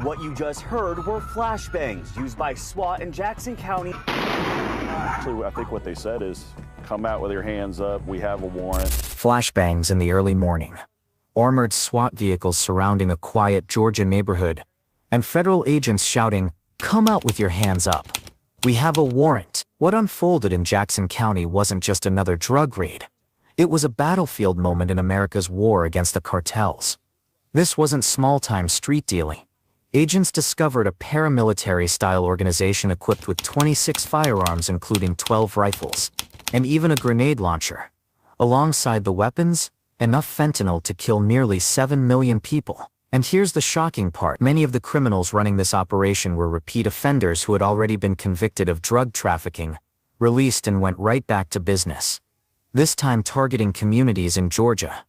What you just heard were flashbangs used by SWAT in Jackson County. Actually, I think what they said is, come out with your hands up, we have a warrant. Flashbangs in the early morning. Armored SWAT vehicles surrounding a quiet Georgia neighborhood, and federal agents shouting, "Come out with your hands up. We have a warrant." What unfolded in Jackson County wasn't just another drug raid. It was a battlefield moment in America's war against the cartels. This wasn't small-time street dealing. Agents discovered a paramilitary-style organization equipped with 26 firearms including 12 rifles, and even a grenade launcher. Alongside the weapons, enough fentanyl to kill nearly 7 million people. And here's the shocking part. Many of the criminals running this operation were repeat offenders who had already been convicted of drug trafficking, released and went right back to business. This time targeting communities in Georgia,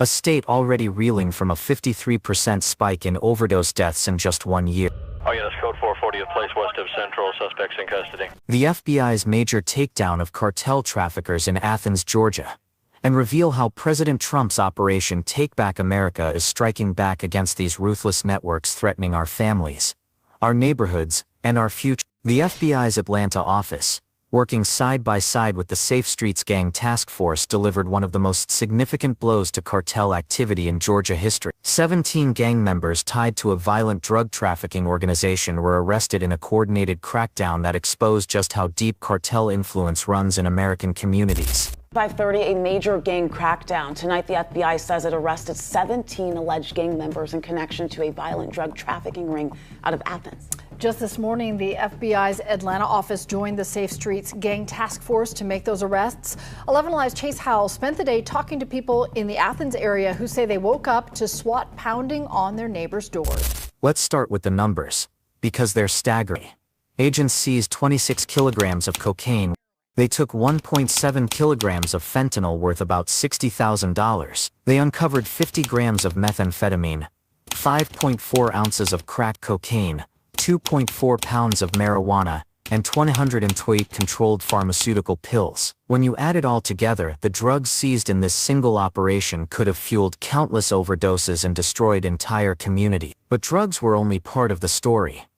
a state already reeling from a 53% spike in overdose deaths in just 1 year. Oh yeah, that's code 440th place west of Central, suspects in custody. The FBI's major takedown of cartel traffickers in Athens, Georgia, and reveal how President Trump's Operation Take Back America is striking back against these ruthless networks threatening our families, our neighborhoods, and our future. The FBI's Atlanta office, working side by side with the Safe Streets Gang Task Force, delivered one of the most significant blows to cartel activity in Georgia history. 17 gang members tied to a violent drug trafficking organization were arrested in a coordinated crackdown that exposed just how deep cartel influence runs in American communities. 5:30, a major gang crackdown. Tonight, the FBI says it arrested 17 alleged gang members in connection to a violent drug trafficking ring out of Athens. Just this morning, the FBI's Atlanta office joined the Safe Streets Gang Task Force to make those arrests. 11 Alive's Chase Howell spent the day talking to people in the Athens area who say they woke up to SWAT pounding on their neighbors' doors. Let's start with the numbers, because they're staggering. Agents seized 26 kilograms of cocaine. They took 1.7 kilograms of fentanyl worth about $60,000. They uncovered 50 grams of methamphetamine, 5.4 ounces of crack cocaine, 2.4 pounds of marijuana, and 128 controlled pharmaceutical pills. When you add it all together, the drugs seized in this single operation could have fueled countless overdoses and destroyed entire communities. But drugs were only part of the story.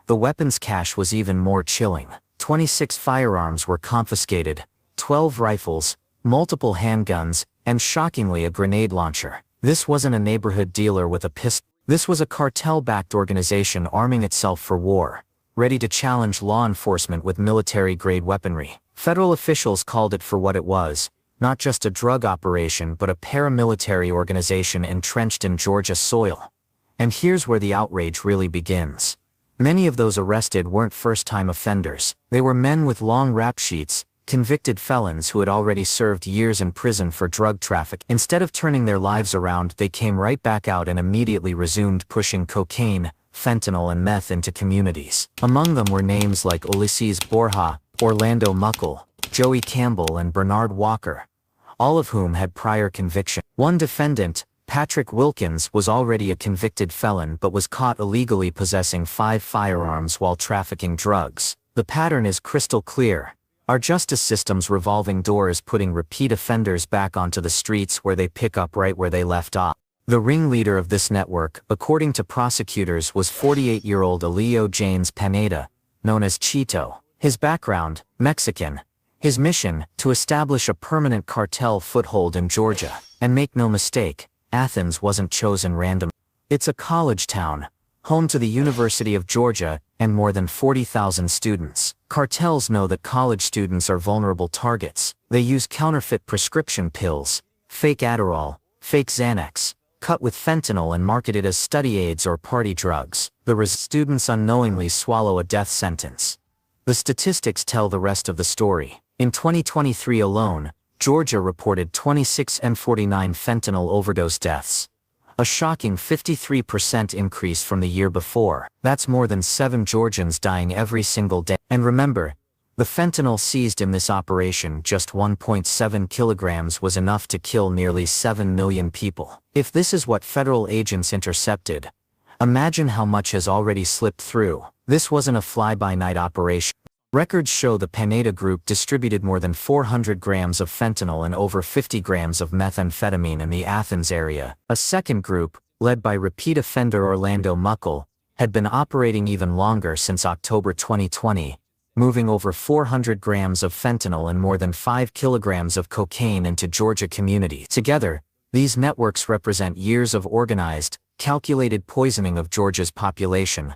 The weapons cache was even more chilling. 26 firearms were confiscated, 12 rifles, multiple handguns, and shockingly a grenade launcher. This wasn't a neighborhood dealer with a pistol. This was a cartel-backed organization arming itself for war, ready to challenge law enforcement with military-grade weaponry. Federal officials called it for what it was, not just a drug operation but a paramilitary organization entrenched in Georgia soil. And here's where the outrage really begins. Many of those arrested weren't first-time offenders. They were men with long rap sheets, convicted felons who had already served years in prison for drug trafficking. Instead of turning their lives around, they came right back out and immediately resumed pushing cocaine, fentanyl and meth into communities. Among them were names like Ulysses Borja, Orlando Muckle, Joey Campbell and Bernard Walker, all of whom had prior conviction. One defendant, Patrick Wilkins, was already a convicted felon but was caught illegally possessing 5 firearms while trafficking drugs. The pattern is crystal clear. Our justice system's revolving door is putting repeat offenders back onto the streets where they pick up right where they left off. The ringleader of this network, according to prosecutors, was 48-year-old Elio Janes Pineda, known as Chito. His background, Mexican. His mission, to establish a permanent cartel foothold in Georgia. And make no mistake, Athens wasn't chosen randomly. It's a college town, home to the University of Georgia, and more than 40,000 students. Cartels know that college students are vulnerable targets. They use counterfeit prescription pills, fake Adderall, fake Xanax, cut with fentanyl and marketed as study aids or party drugs. The students unknowingly swallow a death sentence. The statistics tell the rest of the story. In 2023 alone, Georgia reported 26 and 49 fentanyl overdose deaths. A shocking 53% increase from the year before. That's more than 7 Georgians dying every single day. And remember, the fentanyl seized in this operation, just 1.7 kilograms, was enough to kill nearly 7 million people. If this is what federal agents intercepted, imagine how much has already slipped through. This wasn't a fly-by-night operation. Records show the Pineda Group distributed more than 400 grams of fentanyl and over 50 grams of methamphetamine in the Athens area. A second group, led by repeat offender Orlando Muckle, had been operating even longer since October 2020, moving over 400 grams of fentanyl and more than 5 kilograms of cocaine into Georgia communities. Together, these networks represent years of organized, calculated poisoning of Georgia's population,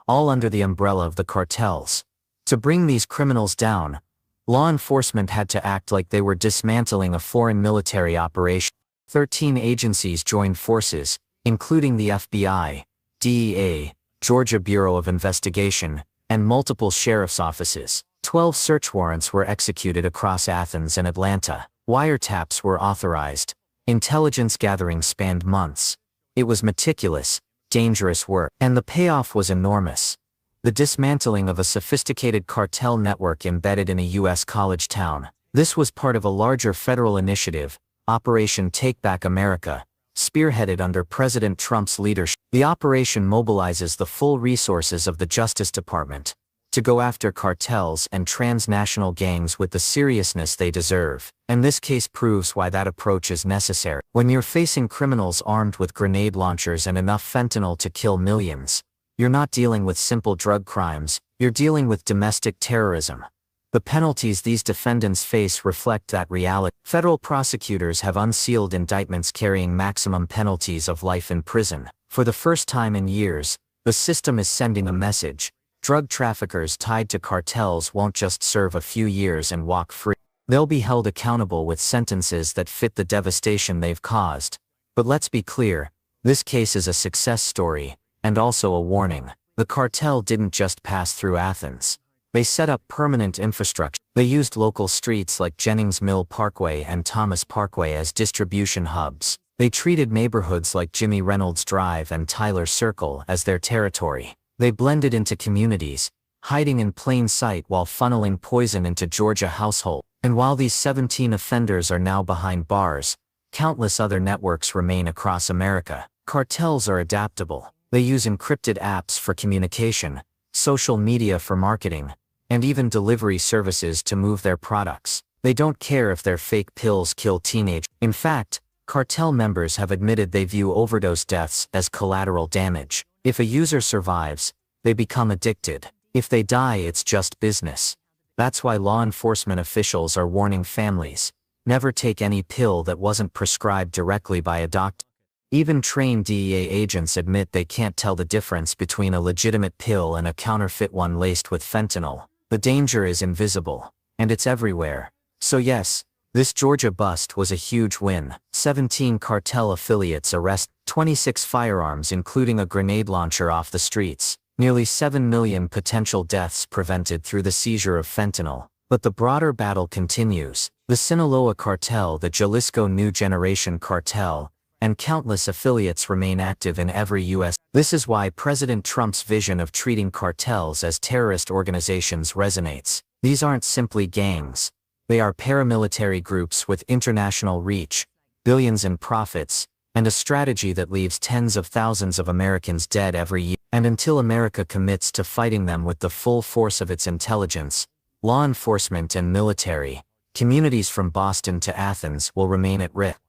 all under the umbrella of the cartels. To bring these criminals down, law enforcement had to act like they were dismantling a foreign military operation. 13 agencies joined forces, including the FBI, DEA, Georgia Bureau of Investigation, and multiple sheriff's offices. 12 search warrants were executed across Athens and Atlanta. Wiretaps were authorized. Intelligence gathering spanned months. It was meticulous, dangerous work, and the payoff was enormous. The dismantling of a sophisticated cartel network embedded in a U.S. college town. This was part of a larger federal initiative, Operation Take Back America, spearheaded under President Trump's leadership. The operation mobilizes the full resources of the Justice Department to go after cartels and transnational gangs with the seriousness they deserve. And this case proves why that approach is necessary. When you're facing criminals armed with grenade launchers and enough fentanyl to kill millions, you're not dealing with simple drug crimes, you're dealing with domestic terrorism. The penalties these defendants face reflect that reality. Federal prosecutors have unsealed indictments carrying maximum penalties of life in prison. For the first time in years, the system is sending a message. Drug traffickers tied to cartels won't just serve a few years and walk free. They'll be held accountable with sentences that fit the devastation they've caused. But let's be clear, this case is a success story, and also a warning. The cartel didn't just pass through Athens. They set up permanent infrastructure. They used local streets like Jennings Mill Parkway and Thomas Parkway as distribution hubs. They treated neighborhoods like Jimmy Reynolds Drive and Tyler Circle as their territory. They blended into communities, hiding in plain sight while funneling poison into Georgia households. And while these 17 offenders are now behind bars, countless other networks remain across America. Cartels are adaptable. They use encrypted apps for communication, social media for marketing, and even delivery services to move their products. They don't care if their fake pills kill teenagers. In fact, cartel members have admitted they view overdose deaths as collateral damage. If a user survives, they become addicted. If they die, it's just business. That's why law enforcement officials are warning families, never take any pill that wasn't prescribed directly by a doctor. Even trained DEA agents admit they can't tell the difference between a legitimate pill and a counterfeit one laced with fentanyl. The danger is invisible, and it's everywhere. So yes, this Georgia bust was a huge win. 17 cartel affiliates arrested, 26 firearms including a grenade launcher off the streets, nearly 7 million potential deaths prevented through the seizure of fentanyl. But the broader battle continues. The Sinaloa cartel, the Jalisco New Generation cartel, and countless affiliates remain active in every U.S. This is why President Trump's vision of treating cartels as terrorist organizations resonates. These aren't simply gangs. They are paramilitary groups with international reach, billions in profits, and a strategy that leaves tens of thousands of Americans dead every year. And until America commits to fighting them with the full force of its intelligence, law enforcement and military, communities from Boston to Athens will remain at risk.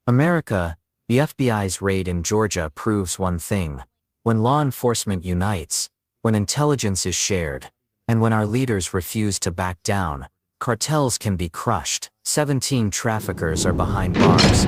America, the FBI's raid in Georgia proves one thing. When law enforcement unites, when intelligence is shared, and when our leaders refuse to back down, cartels can be crushed. 17 traffickers are behind bars.